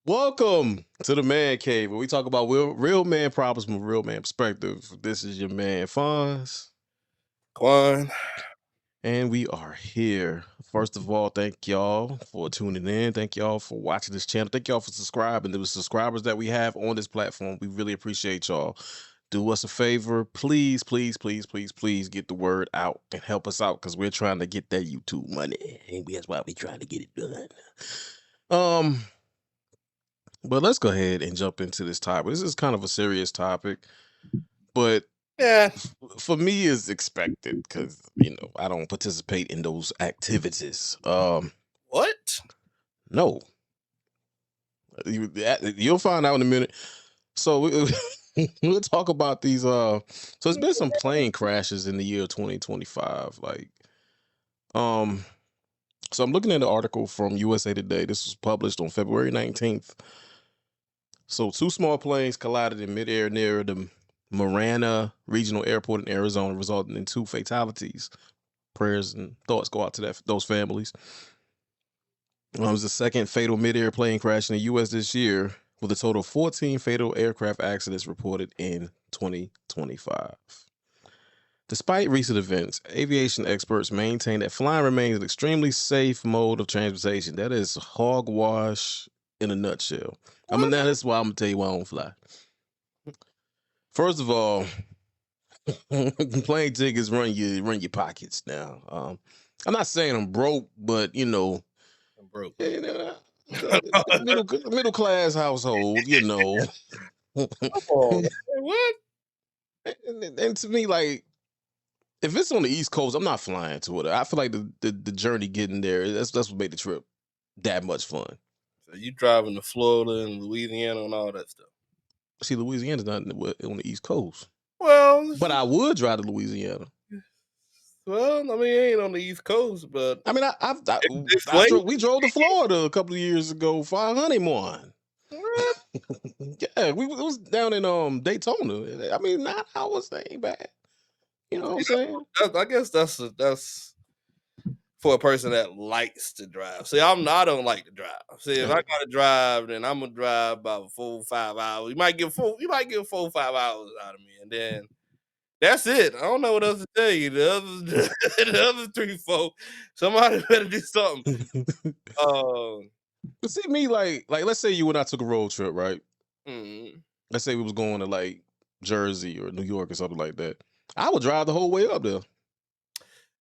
Welcome to the Man Cave, where we talk about real man problems from a real man perspective. This is your man Fonz, Quan. and we are here. First of all, thank y'all for tuning in. Thank y'all for watching this channel. Thank y'all for subscribing. The subscribers that we have on this platform, we really appreciate y'all. Do us a favor, please, please, please, please, please get the word out and help us out because we're trying to get that YouTube money, and that's why we're trying to get it done. Um, But let's go ahead and jump into this topic. This is kind of a serious topic, but Yeah. for me is expected because I don't participate in those activities. What? No, you'll find out in a minute. So we'll talk about these. So it's been some plane crashes in the year 2025. Um, so I'm looking at an article from USA Today. This was published on February 19th. So two small planes collided in midair near the Marana Regional Airport in Arizona, resulting in two fatalities. Prayers and thoughts go out to those families. It was the second fatal midair plane crash in the U.S. this year, with a total of 14 fatal aircraft accidents reported in 2025. Despite recent events, aviation experts maintain that flying remains an extremely safe mode of transportation. That is hogwash in a nutshell. Now that's why I'm gonna tell you why I don't fly. First of all, plane tickets run your pockets now. I'm not saying I'm broke, but I'm broke. middle class household, Come on, man. What? and to me, like, if it's on the East Coast, I'm not flying to it. I feel like the journey getting there, that's what made the trip that much fun. So you driving to Florida and Louisiana and all that stuff? See, Louisiana's not on the East Coast, Well, but I would drive to Louisiana. I mean, it ain't on the East Coast, but I mean, they flame. we drove to Florida a couple of years ago for our honeymoon. What? Yeah, it was down in Daytona. I mean, 9 hours, that ain't bad. You know what I'm saying? I guess that's for a person that likes to drive. See, I don't like to drive. See, if I gotta drive, then I'm gonna drive about 4 or 5 hours. You might get 4 or 5 hours out of me, and then that's it. I don't know what else to tell you. The others, the other 3, 4, somebody better do something. Um, But see, me, like let's say you and I took a road trip, right? mm, Let's say we was going to like Jersey or New York or something like that. I would drive the whole way up there.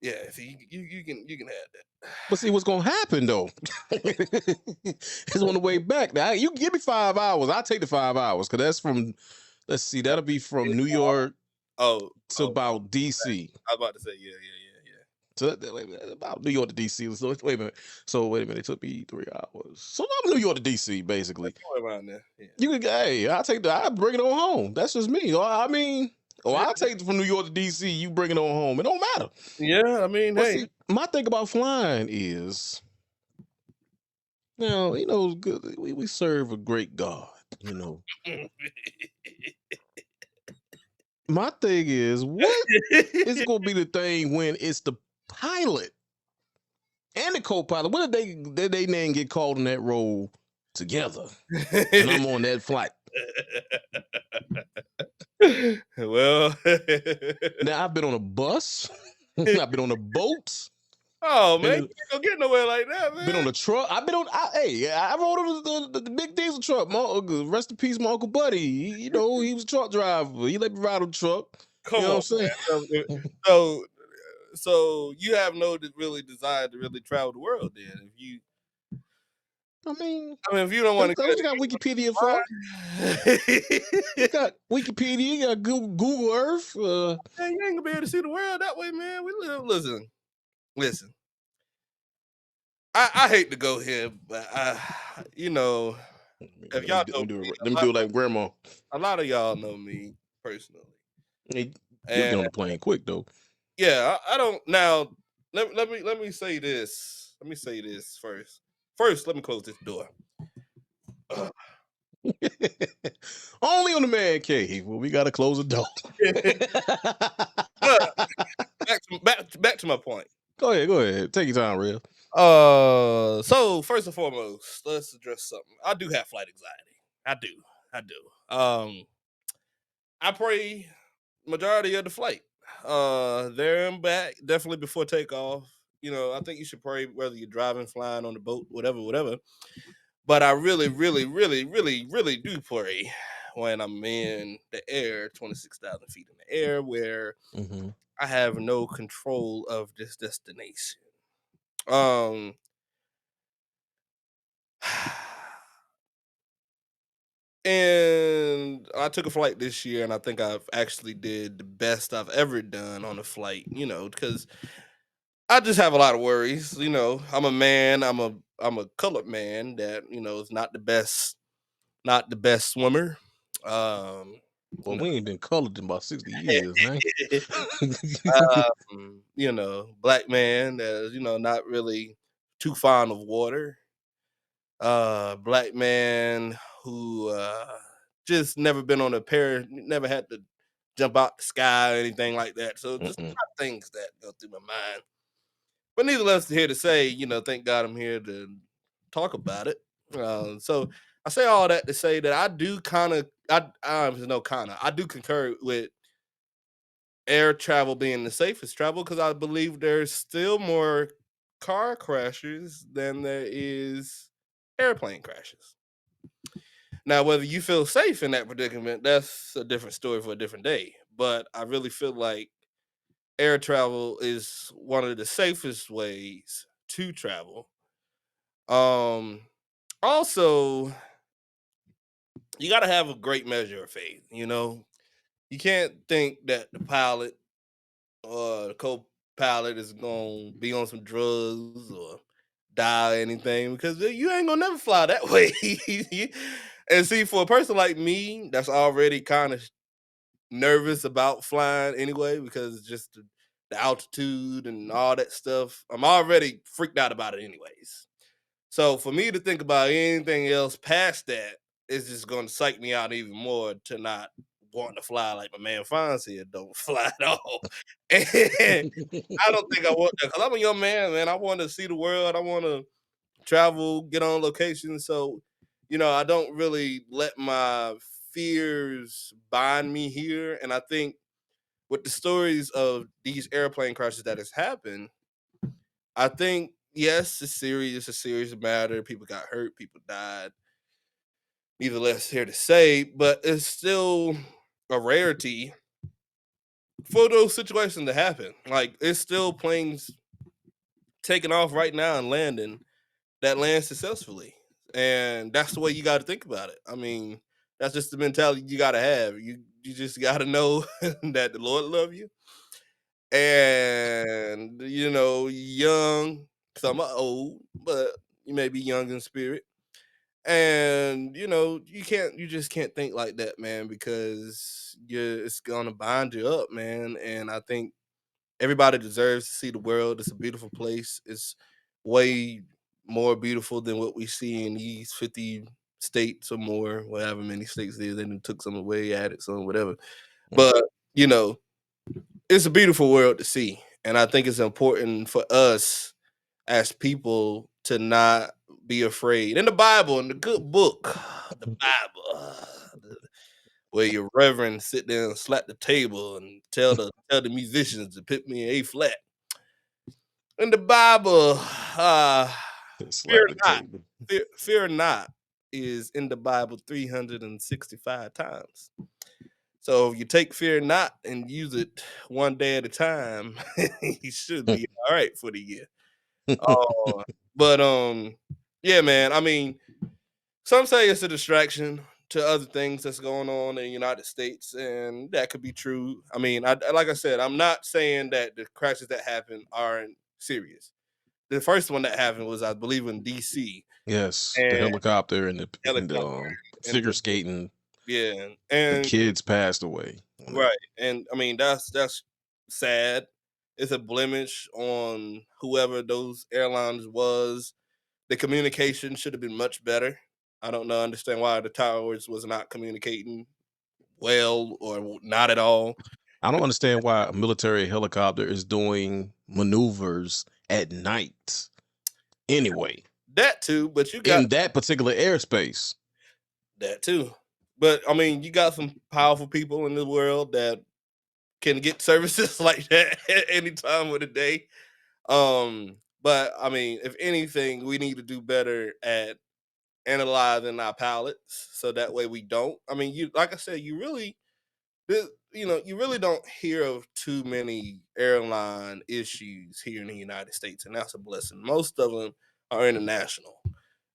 yeah, see, you can have that. But see, what's gonna happen though? It's on the way back. Now you give me 5 hours, I'll take the 5 hours because that's from. Let's see, that'll be from New York Oh, to oh, about DC. I was about to say, yeah. So wait a minute, about New York to DC. So wait a minute. So wait a minute. It took me 3 hours. So I'm New York to DC basically. Somewhere around there. Yeah. You can, hey, I bring it on home. That's just me. I mean, I take it from New York to DC. You bring it on home. It don't matter. Yeah, I mean, But hey. see, my thing about flying is now good. We serve a great God. You know, my thing is what is going to be the thing when it's the pilot and the co-pilot. What did they name get called in that role together? And I'm on that flight. Well, Now I've been on a bus. I've been on a boat. oh And man, you ain't gonna get nowhere like that, been on man. a truck. I've been on. I rode on the big diesel truck. My uncle, rest in peace, my uncle Buddy. He was a truck driver. He let me ride on the truck. You Come know on, what I'm saying? man. So, so you have no really desire to really travel the world, then? I mean, If you don't want to that's what you got Wikipedia for. You got Wikipedia. You got Google Earth. man, you ain't gonna be able to see the world that way, man. We live. Listen. I hate to go here, but if y'all know me, Let me do it like grandma. a lot of y'all know me personally, Hey, you'll get and on the plane quick though. yeah, I don't now. Let me say this. Let me say this first. First, let me close this door. Uh, Only on the man cave. Well, we gotta close the door. but back to my point. Go ahead. Take your time, real. So first and foremost, let's address something. I do have flight anxiety. I do. I do. I pray majority of the flight. There and back, definitely before takeoff. I think you should pray whether you're driving, flying on the boat, whatever, whatever. But I really, really, really, really, really do pray when I'm in the air, 26,000 feet in the air, where Hmm. I have no control of this destination. Um, and I took a flight this year, and I think I've actually did the best I've ever done on a flight. Because I just have a lot of worries. I'm a man. I'm a colored man that is not the best swimmer. Um, Well, you we ain't been colored in about 60 years, man. black man that is not really too fond of water. Black man who just never been on a pair, never had to jump out the sky or anything like that. So just a Mm-mm. lot of things that go through my mind. But needless to here to say, thank God I'm here to talk about it. So I say all that to say that I do kind of, I no kind of, I do concur with air travel being the safest travel because I believe there's still more car crashes than there is airplane crashes. Now, whether you feel safe in that predicament, that's a different story for a different day. But I really feel like air travel is one of the safest ways to travel. Um, Also, you got to have a great measure of faith. You can't think that the pilot or the co-pilot is gonna be on some drugs or die or anything because you ain't gonna never fly that way. And see, for a person like me, that's already kind of nervous about flying anyway because it's just the altitude and all that stuff. I'm already freaked out about it anyways. So for me to think about anything else past that is just going to psych me out even more to not wanting to fly like my man Fonz here don't fly at all. And I don't think I want that because I'm a young man. I want to see the world. I want to travel, get on location. So, I don't really let my fears bind me here. And I think with the stories of these airplane crashes that has happened, I think yes, it's serious. It's a serious matter. People got hurt. People died. Neither less here to say, but it's still a rarity for those situations to happen. Like it's still planes taking off right now and landing that land successfully. And that's the way you got to think about it. I mean, that's just the mentality you got to have. You just got to know that the Lord love you, and young. Some are old, but you may be young in spirit. And you just can't think like that, man, because it's gonna bind you up, man. And I think everybody deserves to see the world. It's a beautiful place. It's way more beautiful than what we see in these 50 states or more, whatever many states there. They done took some away, added some, whatever. But you know, it's a beautiful world to see. And I think it's important for us as people to not be afraid. In the Bible, in the good book, the Bible, where your reverend sit there and slap the table and tell the musicians to put me in A flat. In the Bible, fear Slap the not, table. fear not is in the Bible 365 times. So if you take fear not and use it one day at a time, you should be all right for the year. Uh, but yeah, man. I mean, some say it's a distraction to other things that's going on in the United States, and that could be true. I mean, like I said, I'm not saying that the crashes that happen aren't serious. The first one that happened was, I believe, in D.C. Yes, the and helicopter and the helicopter and figure skating. yeah, The and kids passed away on that. right, and I mean that's sad. It's a blemish on whoever those airlines was. The communication should have been much better. I don't know, understand why the towers was not communicating well or not at all. I don't understand why a military helicopter is doing maneuvers at night. anyway That too, but you got in that particular airspace. that too. But I mean, you got some powerful people in the world that can get services like that at any time of the day. But I mean, if anything, we need to do better at analyzing our pilots so that way we don't. I mean, you like I said, you really you really don't hear of too many airline issues here in the United States, and that's a blessing. Most of them are international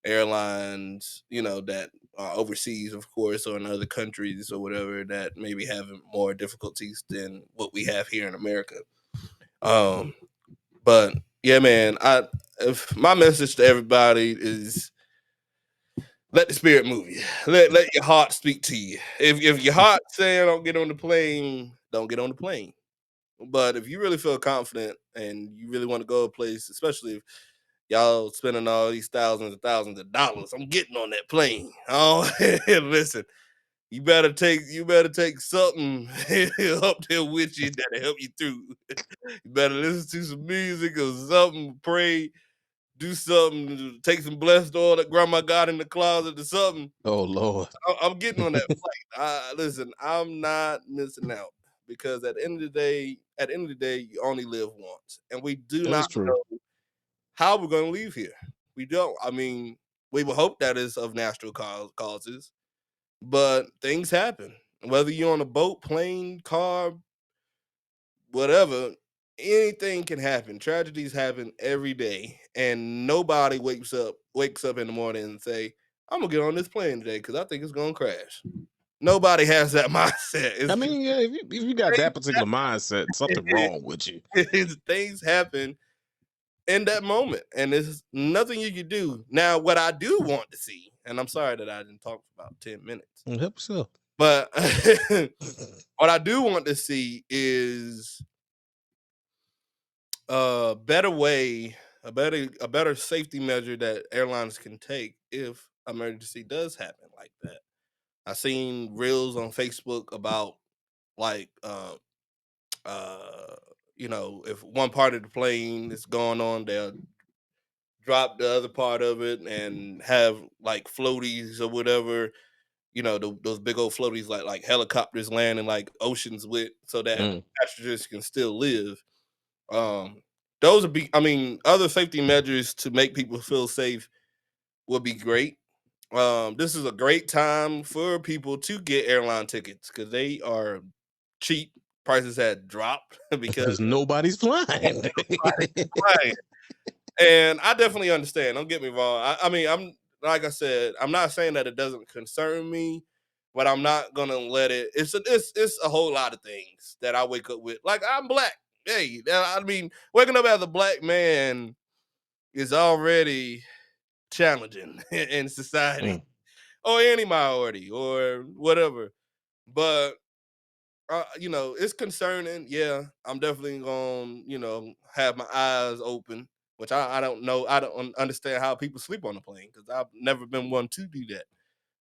airlines, that are overseas, of course, or in other countries or whatever that maybe having more difficulties than what we have here in America. Um, but yeah, man, if my message to everybody is let the spirit move you. Let your heart speak to you. If your heart saying don't get on the plane, don't get on the plane. But if you really feel confident and you really want to go a place, especially if y'all spending all these thousands of dollars, I'm getting on that plane. Oh, listen, you better take something up there with you that'll help you through. You better listen to some music or something, pray, do something, take some blessed oil that grandma got in the closet or something. Oh Lord. I'm getting on that flight. Listen, I'm not missing out because at the end of the day, you only live once, and we do That is not true. know how we're going to leave here. We don't. I mean, we would hope that is of natural causes, but things happen. Whether you're on a boat, plane, car, whatever, anything can happen. Tragedies happen every day, and nobody wakes up in the morning and say, "I'm gonna get on this plane today because I think it's gonna crash." Nobody has that mindset. I It's just mean, yeah, if you got that particular mindset, something wrong with you. things happen in that moment, and there's nothing you can do. Now, what I do want to see, and I'm sorry that I didn't talk for about 10 minutes, Help yourself. but what I do want to see is a better way, a better safety measure that airlines can take if emergency does happen like that. I seen reels on Facebook about like uh if one part of the plane is going on, they'll drop the other part of it and have like floaties or whatever, those big old floaties like helicopters landing like oceans with so that Mm. passengers can still live. Um, those would be, I mean, other safety measures to make people feel safe would be great. This is a great time for people to get airline tickets because they are cheap. Prices had dropped because Because nobody's flying. nobody's flying. And I definitely understand. Don't get me wrong. I mean, I'm like I said, I'm not saying that it doesn't concern me, but I'm not gonna let it. It's a whole lot of things that I wake up with. Like I'm black. Hey, I mean, waking up as a black man is already challenging in society Mm. or any minority or whatever. But it's concerning. Yeah, I'm definitely gonna, have my eyes open, which I don't know. I don't understand how people sleep on the plane because I've never been one to do that.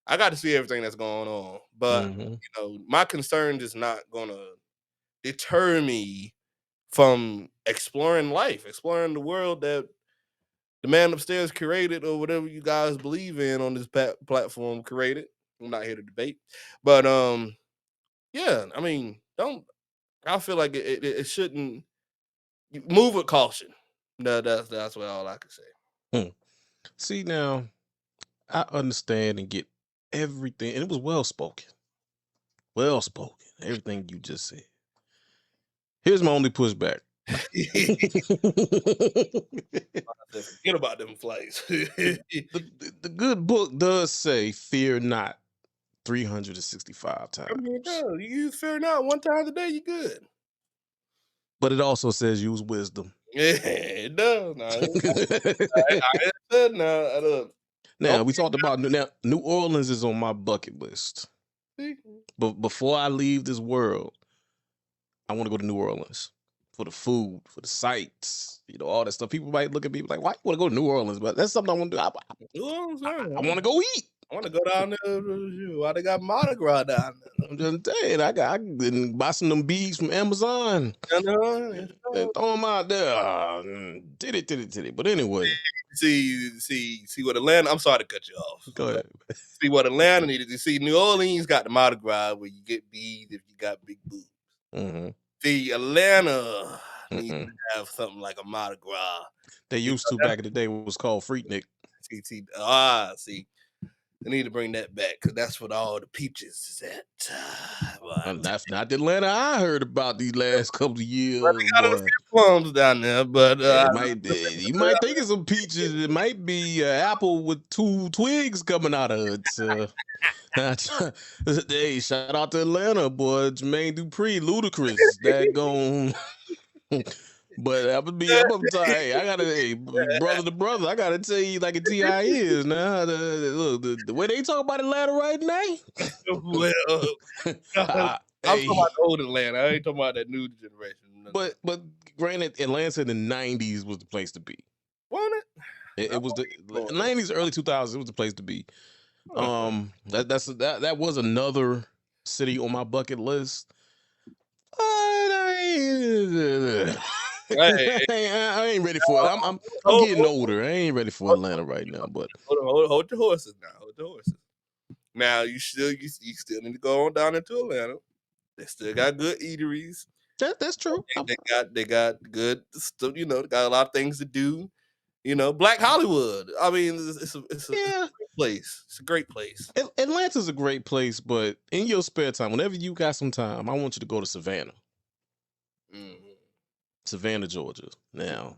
I got to see everything that's going on, but Hmm. my concern is not gonna deter me from exploring life, exploring the world that the man upstairs created, or whatever you guys believe in on this platform created. I'm not here to debate, but yeah, I mean, don't I feel like it shouldn't you move with caution. No, that's what all I can say. Mm. See now, I understand and get everything, and it was well spoken. Well spoken. Everything you just said. Here's my only pushback. Forget about them flights. The good book does say, "Fear not," 365 I mean, it times, does. You use fair now one time a day, you good. but it also says, "Use wisdom." Yeah, it does. Now, I said now. Look, don't Now we talked about now. New Orleans is on my bucket list, see. but before I leave this world, I want to go to New Orleans for the food, for the sights, all that stuff. People might look at me like, "Why you want to go to New Orleans?" But that's something I want to do. I Oh, I, sorry. I want to go eat. I want to go down there. Why they got Mardi Gras down there? I'm just saying, I can buy some of them beads from Amazon You know? and throw them out there. Titty. But anyway, See what Atlanta. I'm sorry to cut you off. go ahead. See what Atlanta needed to see. New Orleans got the Mardi Gras where you get beads if you got big boobs. Mm-hmm. See, Atlanta needs Mm-mm. to have something like a Mardi Gras. They used to back in the day. It was called Freaknik. See, they need to bring that back because that's what all the peaches is at. And that's not the Atlanta I heard about these last couple of years. Well, they got a few plums down there, but it might be, you might think it's some peaches. It might be an apple with 2 twigs coming out of it. Hey, shout out to Atlanta, boy. Jermaine Dupri, Ludacris. That gone. But I'm gonna tell you, hey, I gotta, hey, brother to brother, I gotta tell you like a T.I. is now. The way they talk about Atlanta right now. Well, I'm talking about the old Atlanta. I ain't talking about that new generation. But granted, Atlanta in the 90s was the place to be. Wasn't it? It was the 90s, early 2000s. It was the place to be. That was another city on my bucket list. I ain't ready for it. I'm getting older. I ain't ready for Atlanta right now. But hold your horses now. Hold your horses. Now you still need to go on down into Atlanta. They still got good eateries. That's true. They got good stuff. You know, they got a lot of things to do. You know, Black Hollywood. I mean, it's a great place. It's a great place. Atlanta's a great place, but in your spare time, whenever you got some time, I want you to go to Savannah. Mm-hmm. Savannah, Georgia. Now,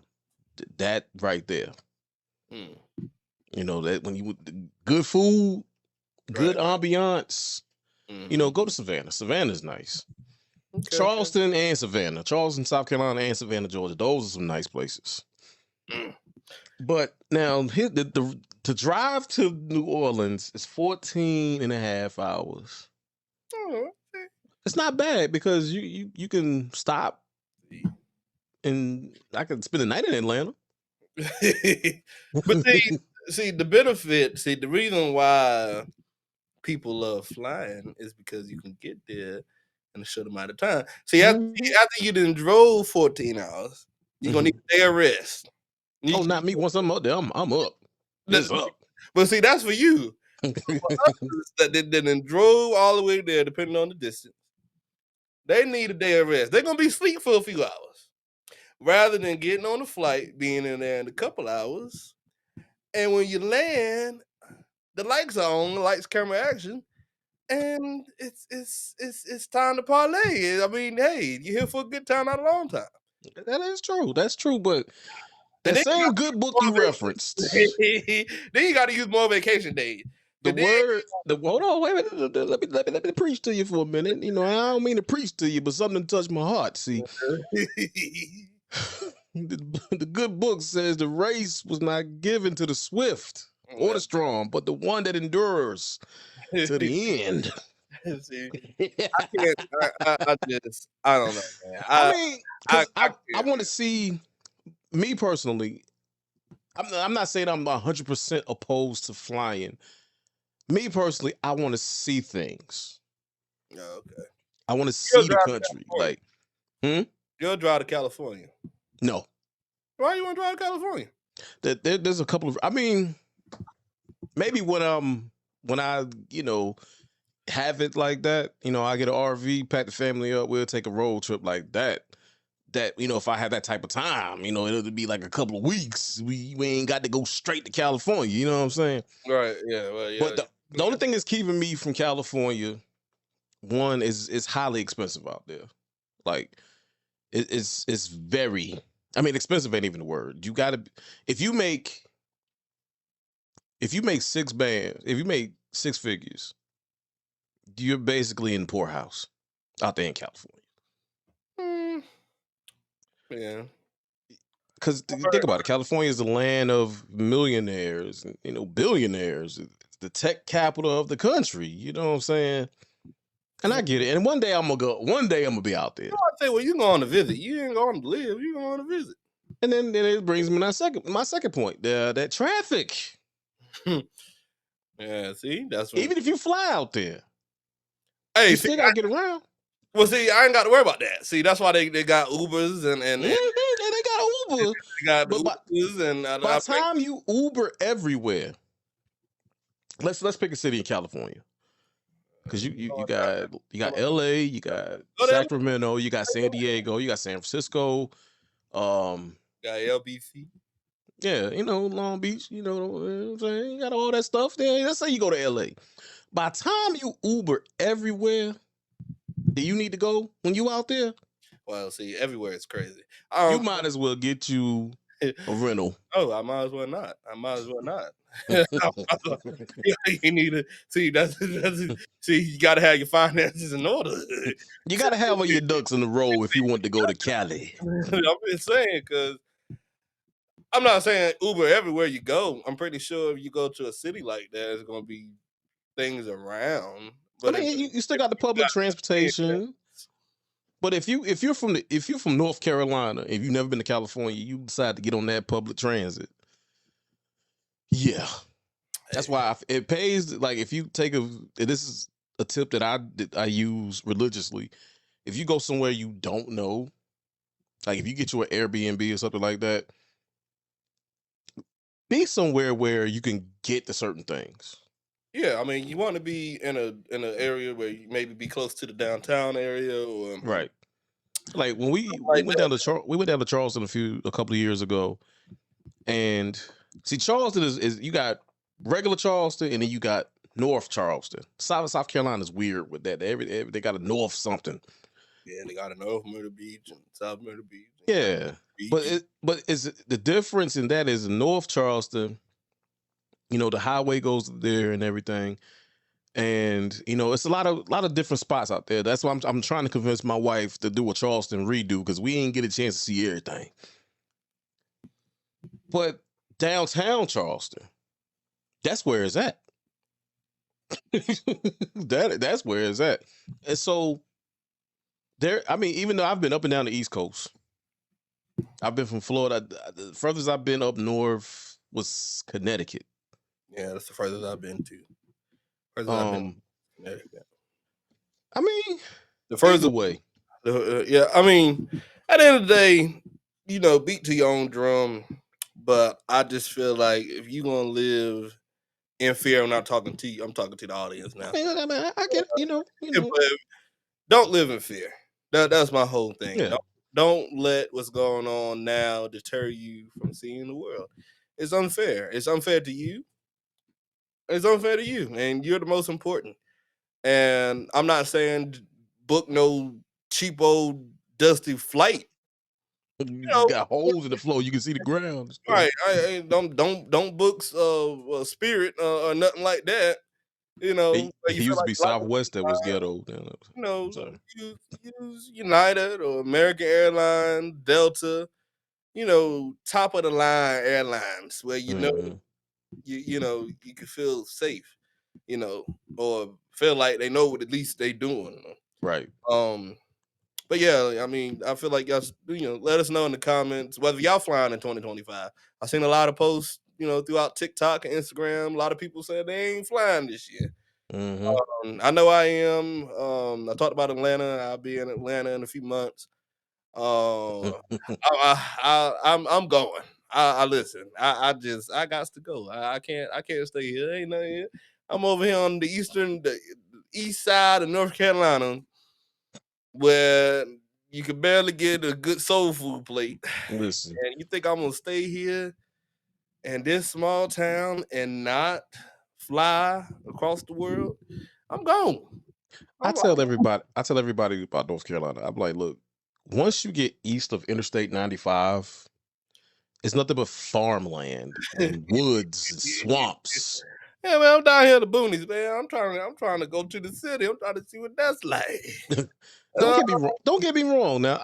that right there. Mm. You know, that when you good food, good ambiance, you know, go to Savannah. Savannah's nice. Okay, Charleston and Savannah. Charleston, South Carolina and Savannah, Georgia. Those are some nice places. Mm. But now to drive to New Orleans is 14 and a half hours. Oh, okay. It's not bad because you can stop and I could spend the night in Atlanta. But see the benefit, the reason why people love flying is because you can get there in a short amount of time. See, after you done drove 14 hours, you're gonna need a day of rest. Not me. Once I'm up there, I'm up. It's up. But see, that's for you. That they done drove all the way there, depending on the distance. They need a day of rest. They're gonna be asleep for a few hours, rather than getting on the flight, being in there in a couple hours, and when you land, the lights are on, lights, camera, action, and it's time to parlay. I mean, hey, you're here for a good time, not a long time. That is true. That's true, but the same good book you referenced. Then you got to use more vacation days. Hold on, wait. Let me preach to you for a minute. You know, I don't mean to preach to you, but something touched my heart. See, the good book says the race was not given to the swift or the strong, but the one that endures to the end. See, I can't. I don't know, man. I want to see. Me personally, I'm not saying I'm 100% opposed to flying. Me personally, I want to see things. Oh, okay. I want to see the country. Like, You'll drive to California. No. Why you want to drive to California? There's a couple of. I mean, maybe when I have it like that, I get an RV, pack the family up, we'll take a road trip like that. That if I had that type of time, it'll be like a couple of weeks. We ain't got to go straight to California. You know what I'm saying? Right. Yeah. Well, yeah. But the only thing that's keeping me from California, one is highly expensive out there. Like it's very. I mean, expensive ain't even the word. You gotta if you make 6 bands, if you make 6 figures, you're basically in the poorhouse out there in California. Yeah. Because think about it, California is the land of millionaires, and, billionaires. It's the tech capital of the country. You know what I'm saying? And I get it. And one day I'm gonna go. One day I'm gonna be out there. I say, well, you going to visit. You ain't going to live. You going to visit. And then it brings me to my second point. That traffic. Yeah, see, that's when. Even if you fly out there, Hey, you see, still gotta get around. well, see, I ain't got to worry about that. See, that's why they got Ubers and And they got Uber, they got the but Ubers and by I the time you Uber everywhere, let's pick a city in California. Because you got LA, you got go to LA, Sacramento, you got San Diego, you got San Francisco, got LBC. yeah, Long Beach, what I'm saying? You got all that stuff there. Let's say you go to LA. By the time you Uber everywhere that you need to go when you out there, Well, see, everywhere it's crazy. you might as well get you a rental. Oh, I might as well not. I might as well not. You need to see that's see. You got to have your finances in order. You gotta have all your ducks in a row if you want to go to Cali. I'm just saying because I'm not saying Uber everywhere you go. I'm pretty sure if you go to a city like that, there's gonna be things around. I But if mean, you still if got the you got public transportation. But if you're from North Carolina, if you've never been to California, you decide to get on that public transit. Yeah, that's hey, why it pays. Like if you take this is a tip that I use religiously. If you go somewhere you don't know, like if you get you an Airbnb or something like that, be somewhere where you can get to certain things. yeah, I mean, you want to be in an area where you maybe be close to the downtown area or Right. Like when we something we like went that. down to we went down to Charleston a couple of years ago, and see Charleston is you got regular Charleston and then you got North Charleston. South Carolina is weird with that. They got a North something. Yeah, they got a North Myrtle Beach and South Myrtle Beach and Yeah, but Beach. is the difference in that is in North Charleston. The highway goes there and everything, and it's a lot of different spots out there. That's why I'm trying to convince my wife to do a Charleston redo because we ain't get a chance to see everything. But downtown Charleston, that's where it's at. That's where it's at. And so there, I mean, even though I've been up and down the East Coast, I've been from Florida. The furthest I've been up north was Connecticut. Yeah, that's the furthest I've been to. Furthest I've been. Um, Connecticut. I mean, The either furthest, way, yeah. I mean, at the end of the day, beat to your own drum. But I just feel like if you gonna live in fear, I'm not talking to you. I'm talking to the audience now. I get it, But don't live in fear. That's my whole thing. yeah, Don't let what's going on now deter you from seeing the world. It's unfair. It's unfair to you. It's unfair to you, and you're the most important. And I'm not saying book no cheap old dusty flight. You you know, got holes in the floor. You can see the ground and stuff. right? Don't book Spirit or nothing like that. It, Where it you feel used to like be your life will be Southwest that was fine. ghetto. You know, Sorry. use United or American Airlines, Delta. Top of the line airlines where Mhm. you can feel safe. Or feel like they know what at least they doing. Right. Um, but yeah, I mean, I feel like y'all, let us know in the comments whether y'all flying in 2025. I've seen a lot of posts, throughout TikTok and Instagram. A lot of people said they ain't flying this year. Hmm. I know I am. I talked about Atlanta. I'll be in Atlanta in a few months. Uh, I'm going. I listen. I got to go. I can't stay here. Ain't nothing here. I'm over here on the east side of North Carolina where you can barely get a good soul food plate. Listen, And you think I'm gonna stay here in this small town and not fly across the world? I'm gone. I I'm like, tell everybody, I tell everybody about North Carolina. I'm like, look, once you get east of Interstate 95, it's nothing but farmland and woods and swamps. yeah, man, I'm down here in the boonies, man. I'm trying to go to the city. I'm trying to see what that's like. Don't Uh, get me wrong. Don't get me wrong. Now,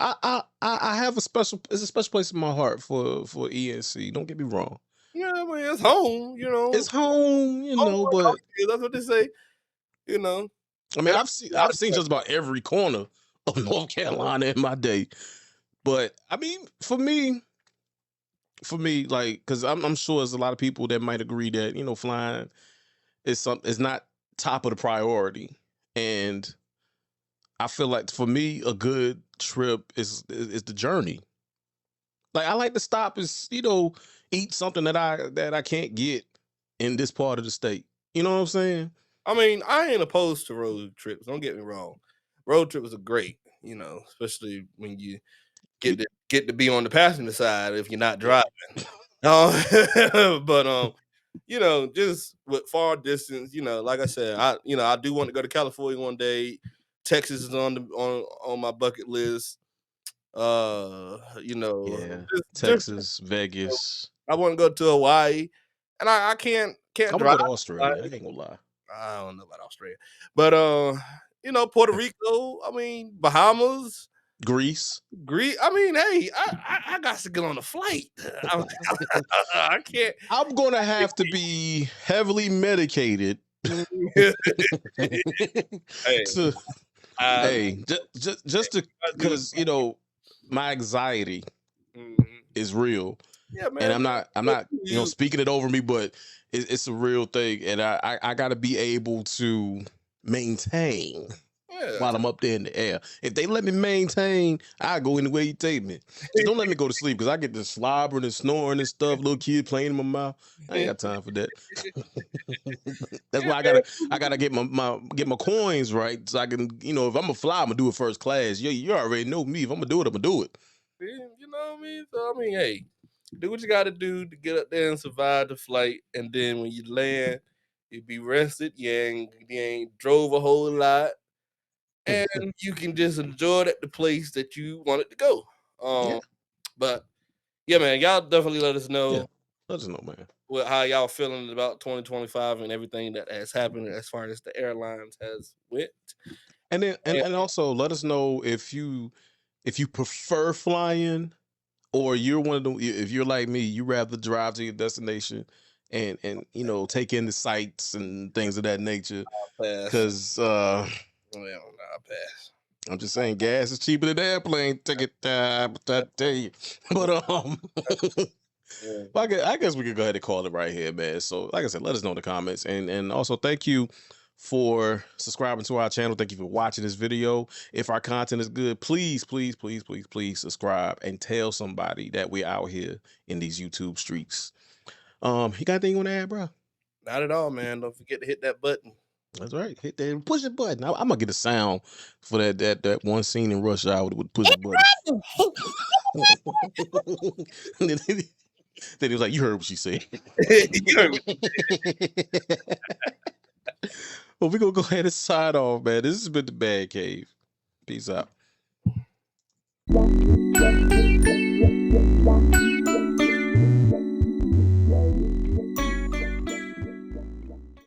I have a special. It's a special place in my heart for ENC. Don't get me wrong. yeah, I mean, it's home, It's home, home where but the is. That's what they say, you know. I mean, And I've seen just about every corner of North Carolina in my day. But I mean, for me, like, because I'm sure there's a lot of people that might agree that flying it's not top of the priority. And I feel like for me, a good trip is the journey. Like I like to stop and eat something that I can't get in this part of the state. You know what I'm saying? I mean, I ain't opposed to road trips. Don't get me wrong. Road trips are great, especially when you get to be on the passenger side if you're not Yeah. driving. But just with far distance, like I said, I do want to go to California one day. Texas is on my bucket list. Yeah. Just Texas, Vegas. I want to go to Hawaii, and I can't I'm gonna drive. go to Australia. I ain't gonna lie. I don't know about Australia, but Puerto Rico. I mean, Bahamas, Greece. Greece. I mean, hey, I got to get on a flight. I can't. I'm gonna have to be heavily medicated Hey, to I, just I do. because my anxiety Mhm. is real, Yeah, and man. I'm not speaking it over me, but it's a real thing, and I got to be able to maintain Yeah. while I'm up there in the air. If they let me maintain, I go anywhere you take me. Just don't let me go to sleep because I get the slobbering and snoring and stuff. Little kid playing in my mouth. I ain't got time for that. That's Yeah, why I gotta get my coins right so I can if I'm gonna fly, I'm gonna do it first class. You already know me. If I'm gonna do it, I'm gonna do it. man. You know what I mean? So I mean, hey, do what you got to do to get up there and survive the flight, and then when you land, you be rested. You ain't drove a whole lot, and you can just enjoy it at the place that you wanted to go. Yeah, But yeah, man, y'all definitely let us yeah. know Let us know, man. how y'all feeling about 2025 and everything that has happened as far as the airlines has went. And then And and also let us know if you prefer flying or you're one of them. If you're like me, you rather drive to your destination and take in the sights and things of that nature. pass. Because Well, nah, pass. I'm just saying, gas is cheaper than the airplane ticket. I tell you, but Yeah. well, I guess we could go ahead and call it right here, man. So, like I said, let us know in the comments, and also thank you for subscribing to our channel. Thank you for watching this video. If our content is good, please, please, please, please, please subscribe and tell somebody that we're out here in these YouTube streets. You got anything you want to add, bro? Not at all, man. Don't forget to hit that button. That's right. Hit that push the button. I'm gonna get a sound for that one scene in Rush Hour with push the button. then he was like, "You heard what she said." You heard me. Well, we're gonna go ahead and sign off, man. This has been the Bad Cave. Peace out.